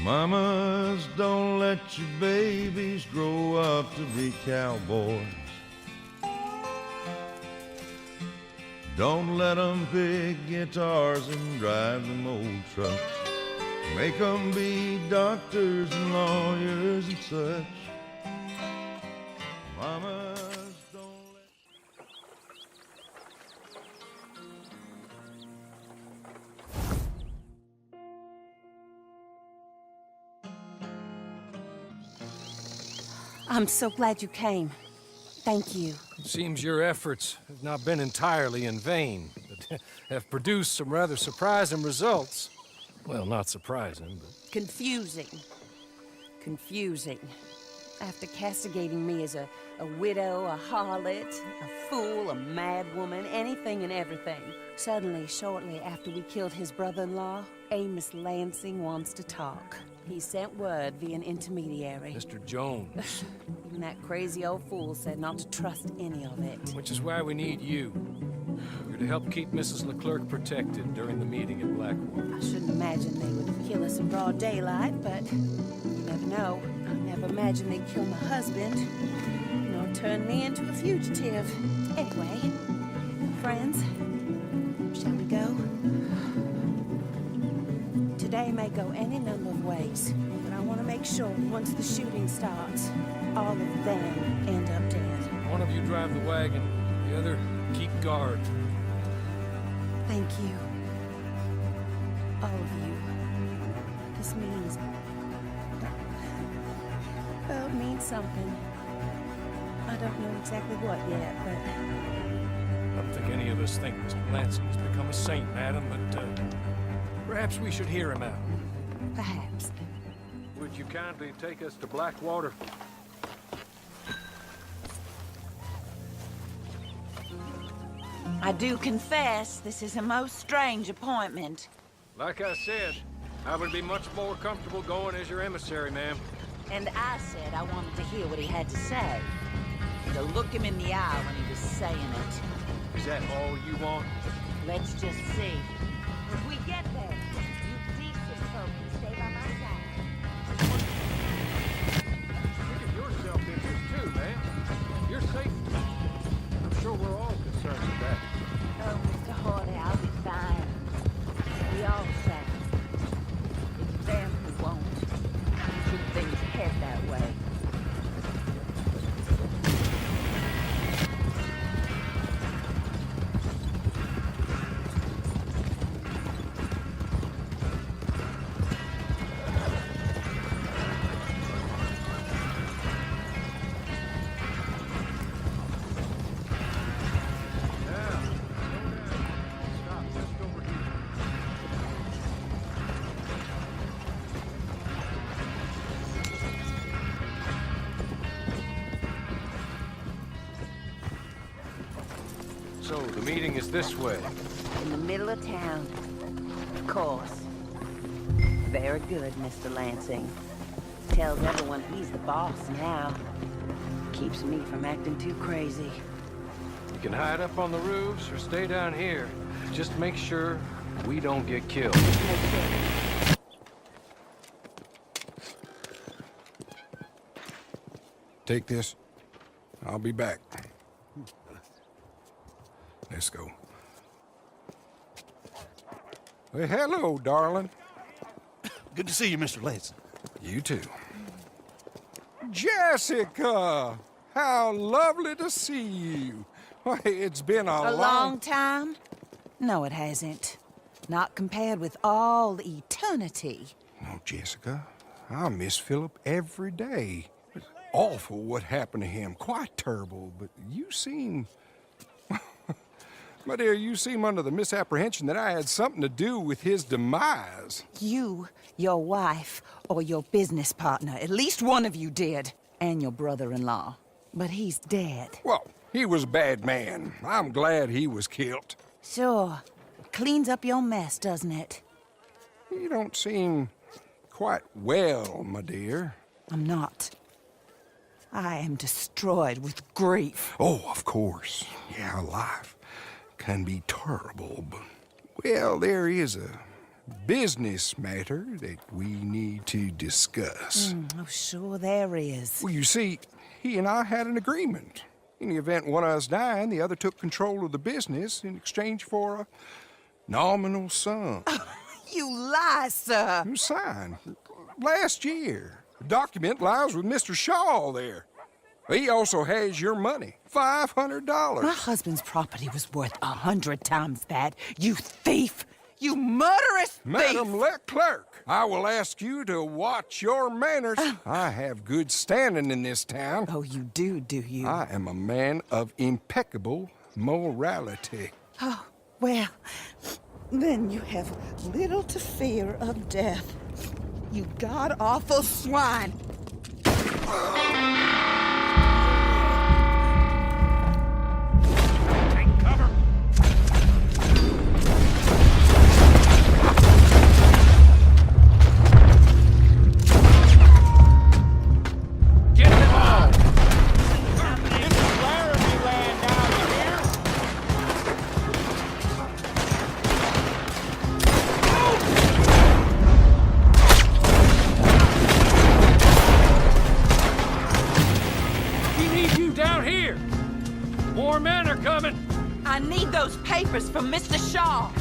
Mamas, don't let your babies grow up to be cowboys. Don't let them pick guitars and drive them old trucks. Make them be doctors and lawyers and such. Mamas, don't let... I'm so glad you came. Thank you. It seems your efforts have not been entirely in vain, but have produced some rather surprising results. Well, not surprising, but... Confusing. Confusing. After castigating me as a widow, a harlot, a fool, a mad woman, anything and everything, suddenly, shortly after we killed his brother-in-law, Amos Lancing wants to talk. He sent word via an intermediary. Mr. Jones. Even that crazy old fool said not to trust any of it. Which is why we need you. You're to help keep Mrs. LeClerk protected during the meeting at Blackwater. I shouldn't imagine they would kill us in broad daylight, but you never know. I never imagined they'd kill my husband, nor turn me into a fugitive. Anyway, friends, shall we go? Today may go any number of ways, but I want to make sure once the shooting starts, all of them end up dead. One of you drive the wagon, the other keep guard. Thank you. All of you. This means... well, it means something. I don't know exactly what yet, but... I don't think any of us think Mr. Lancing has become a saint, madam, but perhaps we should hear him out. Perhaps. Would you kindly take us to Blackwater? I do confess, this is a most strange appointment. Like I said, I would be much more comfortable going as your emissary, ma'am. And I said I wanted to hear what he had to say. To look him in the eye when he was saying it. Is that all you want? Let's just see. If we get there, you decent folk can stay by my side. Think of your self-interest too, ma'am. Your safety. I'm sure we're all concerned with that. Oh, Mr. Horley, I'll be fine. We all shall. It's them who won't. Should things head that way. So, the meeting is this way. In the middle of town. Of course. Very good, Mr. Lancing. Tells everyone he's the boss now. Keeps me from acting too crazy. You can hide up on the roofs or stay down here. Just make sure we don't get killed. Take this. I'll be back. Let's go. Well, hello, darling. Good to see you, Mr. Lancing. You too. Jessica! How lovely to see you. Why, it's been a long time? No, it hasn't. Not compared with all eternity. Oh, Jessica, I miss Philip every day. It's awful what happened to him. Quite terrible, but you seem... My dear, you seem under the misapprehension that I had something to do with his demise. You, your wife, or your business partner, at least one of you did, and your brother-in-law. But he's dead. Well, he was a bad man. I'm glad he was killed. Sure. Cleans up your mess, doesn't it? You don't seem quite well, my dear. I'm not. I am destroyed with grief. Oh, of course. Yeah, life can be terrible, but... Well, there is a business matter that we need to discuss. Oh, sure there is. Well, you see, he and I had an agreement. In the event one of us died, the other took control of the business in exchange for a nominal sum. You lie, sir. You signed last year. The document lies with Mr. Shaw there. He also has your money, $500. My husband's property was worth 100 times that. You thief! You murderous thief! Madam LeClerk, I will ask you to watch your manners. I have good standing in this town. Oh, you do you? I am a man of impeccable morality. Oh, well, then you have little to fear of death. You god-awful swine! More men are coming. I need those papers from Mr. Shaw.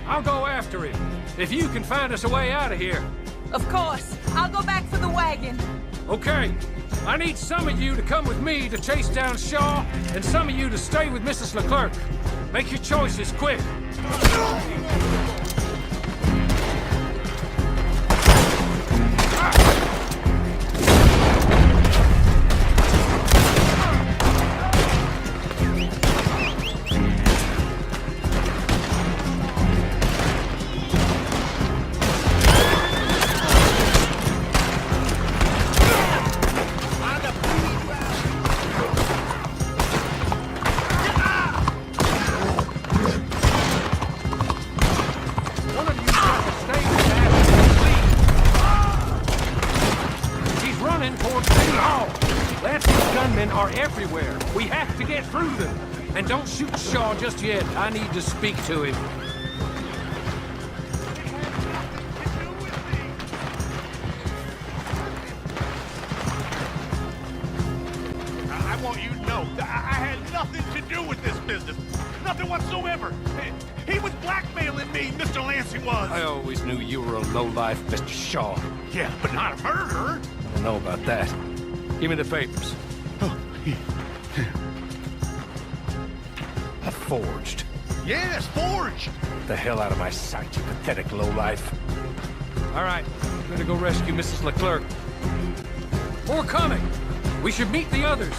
I'll go after him, if you can find us a way out of here. Of course. I'll go back for the wagon. Okay. I need some of you to come with me to chase down Shaw, and some of you to stay with Mrs. LeClerk. Make your choices quick. Everywhere. We have to get through them. And don't shoot Shaw just yet. I need to speak to him. I want you to know that I had nothing to do with this business. Nothing whatsoever. He was blackmailing me, Mr. Lancing was. I always knew you were a lowlife, Mr. Shaw. Yeah, but not a murderer. I don't know about that. Give me the papers. A forged. Yes, forged. Get the hell out of my sight, you pathetic lowlife. All right, I'm gonna go rescue Mrs. LeClerk. More coming. We should meet the others.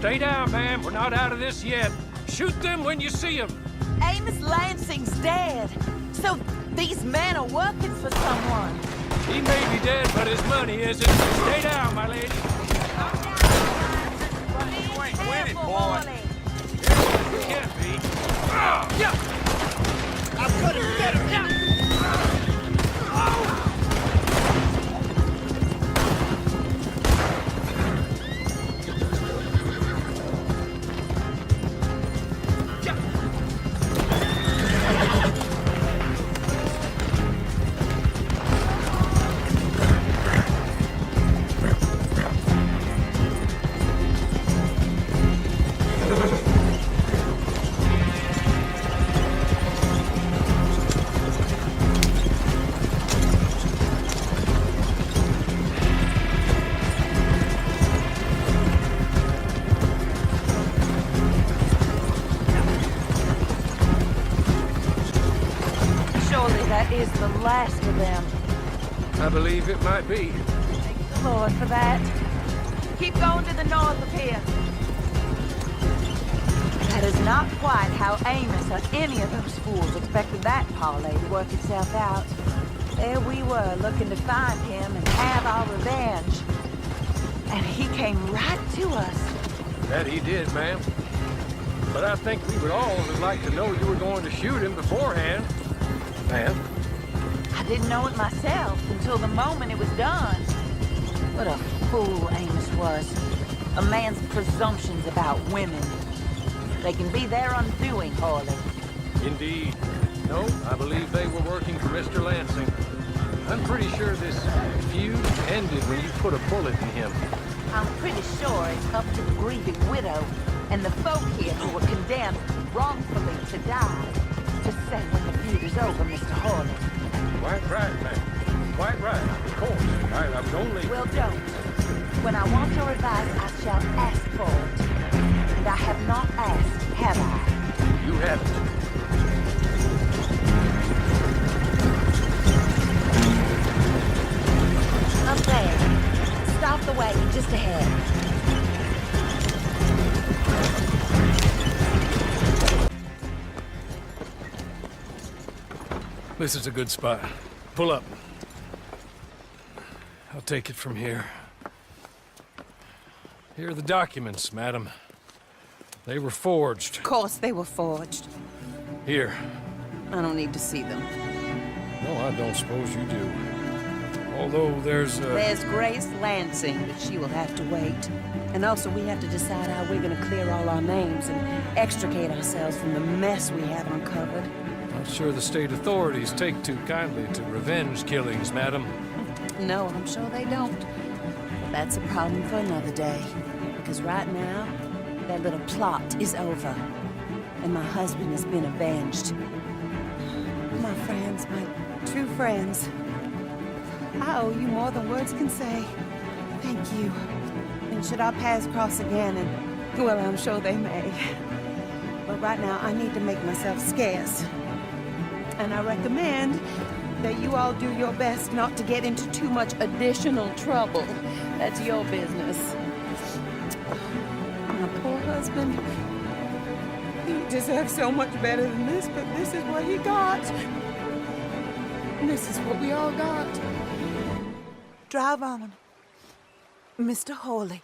Stay down, ma'am. We're not out of this yet. Shoot them when you see them. Amos Lancing's dead. So these men are working for someone. He may be dead, but his money isn't. Stay down, my lady. You ain't winning, boy. You can't be. Yeah. I've cut him better. Yeah. Oh. last of them. I believe it might be. Thank the Lord for that. Keep going to the north of here. That is not quite how Amos or any of those fools expected that parlay to work itself out. There we were, looking to find him and have our revenge. And he came right to us. That he did, ma'am. But I think we would all would like to know you were going to shoot him beforehand, ma'am. I didn't know it myself until the moment it was done. What a fool Amos was. A man's presumptions about women. They can be their undoing, Hawley. Indeed. No, I believe they were working for Mr. Lancing. I'm pretty sure this feud ended when you put a bullet in him. I'm pretty sure it's up to the grieving widow and the folk here who were condemned wrongfully to die to say when the feud is over, Mr. Hawley. Quite right, ma'am. Quite right, of course. I was only... Well, don't. When I want your advice, I shall ask for it. And I have not asked, have I? You haven't. Up there. Stop the wagon just ahead. This is a good spot. Pull up. I'll take it from here. Here are the documents, madam. They were forged. Of course they were forged. Here. I don't need to see them. No, I don't suppose you do. Although there's Grace Lancing, but she will have to wait. And also we have to decide how we're gonna clear all our names and extricate ourselves from the mess we have uncovered. Not sure the state authorities take too kindly to revenge killings, madam. No, I'm sure they don't. But that's a problem for another day. Because right now, that little plot is over. And my husband has been avenged. My friends, my true friends. I owe you more than words can say. Thank you. And should our paths cross again, and, well, I'm sure they may. But right now, I need to make myself scarce. And I recommend that you all do your best not to get into too much additional trouble. That's your business. My poor husband. He deserves so much better than this, but this is what he got. And this is what we all got. Drive on, Mr. Hawley.